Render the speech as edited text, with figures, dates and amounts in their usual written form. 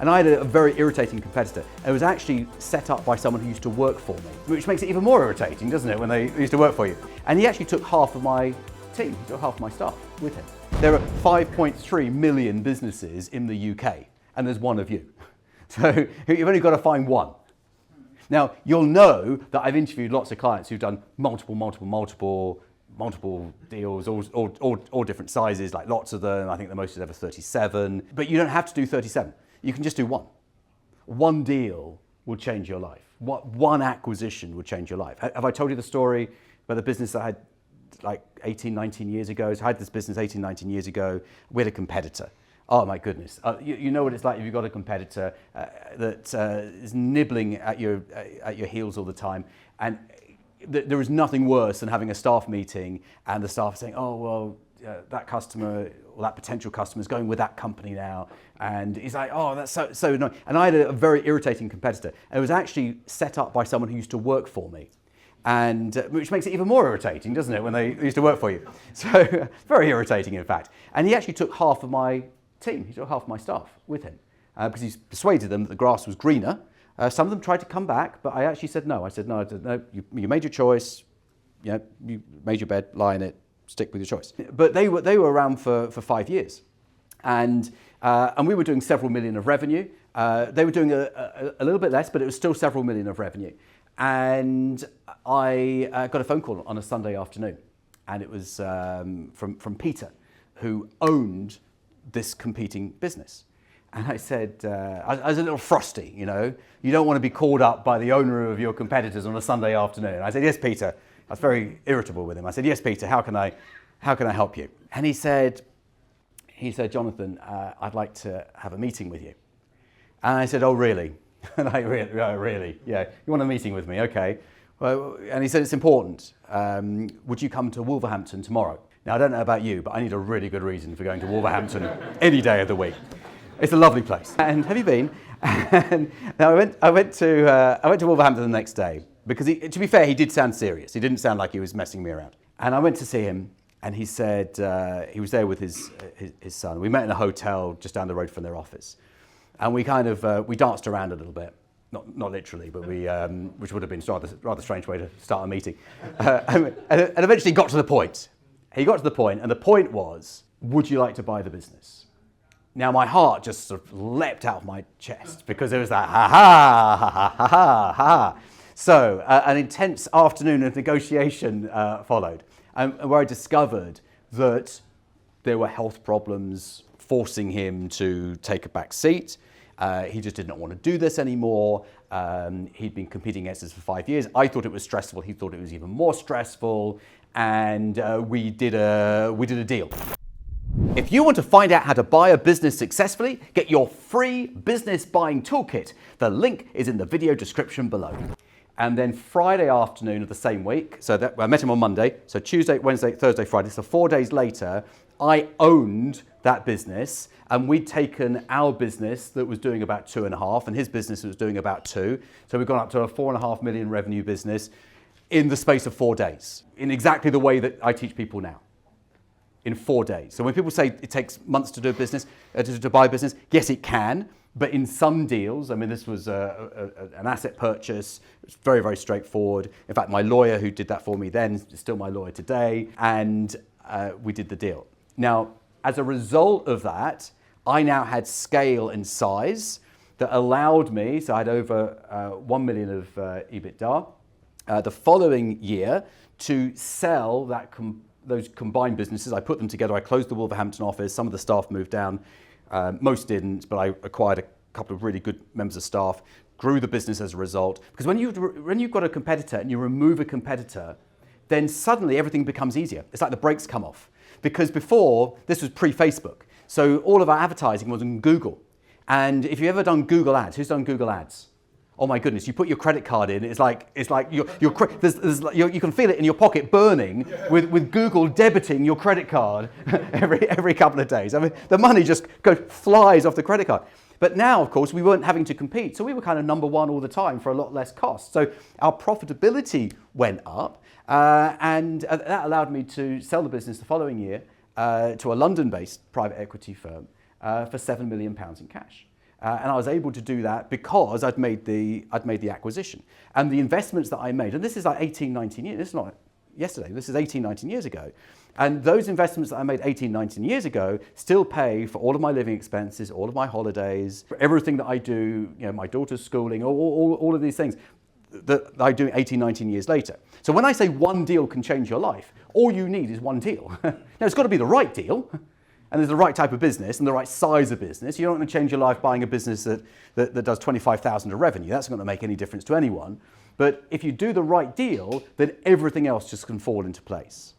And I had a very irritating competitor. It was actually set up by someone who used to work for me, which makes it even more irritating, doesn't it, when they used to work for you. And he actually took half of my team, he took half of my staff with him. There are 5.3 million businesses in the UK, and there's one of you. So you've only got to find one. Now, you'll know that I've interviewed lots of clients who've done multiple deals, all different sizes, like lots of them. I think the most is ever 37. But you don't have to do 37. You can just do one. One deal will change your life. One acquisition will change your life. Have I told you the story about the business I had like 18, 19 years ago? So I had this business 18, 19 years ago. We had a competitor. Oh my goodness. You know what it's like if you've got a competitor that is nibbling at your heels all the time. And there is nothing worse than having a staff meeting and the staff saying, oh, well, that customer or that potential customer is going with that company now. And he's like, oh, that's so annoying. And I had a very irritating competitor. And it was actually set up by someone who used to work for me. And which makes it even more irritating, doesn't it, when they used to work for you. So very irritating, in fact. And he actually took half of my team, he took half of my staff with him because he's persuaded them that the grass was greener. Some of them tried to come back, but I actually said no. I said, no, you made your choice, you made your bed, lie in it, stick with your choice. But they were around for 5 years. And we were doing several million of revenue. They were doing a little bit less, but it was still several million of revenue. And I got a phone call on a Sunday afternoon, and it was from Peter, who owned this competing business. And I said, I was a little frosty, you don't want to be called up by the owner of your competitors on a Sunday afternoon. I said, yes, Peter. I was very irritable with him. I said, yes, Peter, how can I help you? And he said, Jonathan, I'd like to have a meeting with you. And I said, oh, really? And I really, yeah, you want a meeting with me? Okay. Well, and he said, it's important. Would you come to Wolverhampton tomorrow? Now, I don't know about you, but I need a really good reason for going to Wolverhampton any day of the week. It's a lovely place. And have you been? And now I went to Wolverhampton the next day because, to be fair, he did sound serious. He didn't sound like he was messing me around. And I went to see him, and he said he was there with his son. We met in a hotel just down the road from their office, and we danced around a little bit. Not literally, but which would have been a rather strange way to start a meeting. And eventually got to the point. He got to the point, and the point was, would you like to buy the business? Now, my heart just sort of leapt out of my chest because there was that ha-ha, ha-ha, ha-ha, ha-ha. So an intense afternoon of negotiation followed, where I discovered that there were health problems forcing him to take a back seat. He just did not want to do this anymore. He'd been competing against us for 5 years. I thought it was stressful. He thought it was even more stressful. And we did a deal. If you want to find out how to buy a business successfully, get your free business buying toolkit. The link is in the video description below. And then Friday afternoon of the same week, so I met him on Monday, so Tuesday, Wednesday, Thursday, Friday, so 4 days later, I owned that business, and we'd taken our business that was doing about 2.5, and his business was doing about 2. So we've gone up to a 4.5 million revenue business in the space of 4 days, in exactly the way that I teach people now, in 4 days. So when people say it takes months to do a business, to buy a business, yes, it can, but in some deals, I mean, this was an asset purchase. It was very, very straightforward. In fact, my lawyer who did that for me then is still my lawyer today, and we did the deal. Now, as a result of that, I now had scale and size that allowed me, so I had over 1 million of EBITDA, the following year to sell those combined businesses. I put them together. I closed the Wolverhampton office. Some of the staff moved down. Most didn't, but I acquired a couple of really good members of staff, grew the business as a result. Because when you've got a competitor and you remove a competitor, then suddenly everything becomes easier. It's like the brakes come off. Because before, this was pre-Facebook. So all of our advertising was on Google. And if you've ever done Google ads, who's done Google ads? Oh my goodness, you put your credit card in, it's like you can feel it in your pocket burning with Google debiting your credit card every couple of days. I mean, the money just flies off the credit card. But now, of course, we weren't having to compete, so we were kind of number one all the time for a lot less cost. So our profitability went up, and that allowed me to sell the business the following year to a London-based private equity firm for £7 million in cash. And I was able to do that because I'd made the acquisition. And the investments that I made, and this is like 18, 19 years, this is not yesterday, this is 18, 19 years ago. And those investments that I made 18, 19 years ago still pay for all of my living expenses, all of my holidays, for everything that I do, my daughter's schooling, all of these things that I do 18, 19 years later. So when I say one deal can change your life, all you need is one deal. Now it's got to be the right deal. And there's the right type of business and the right size of business. You're not going to change your life buying a business that does 25,000 of revenue. That's not going to make any difference to anyone. But if you do the right deal, then everything else just can fall into place.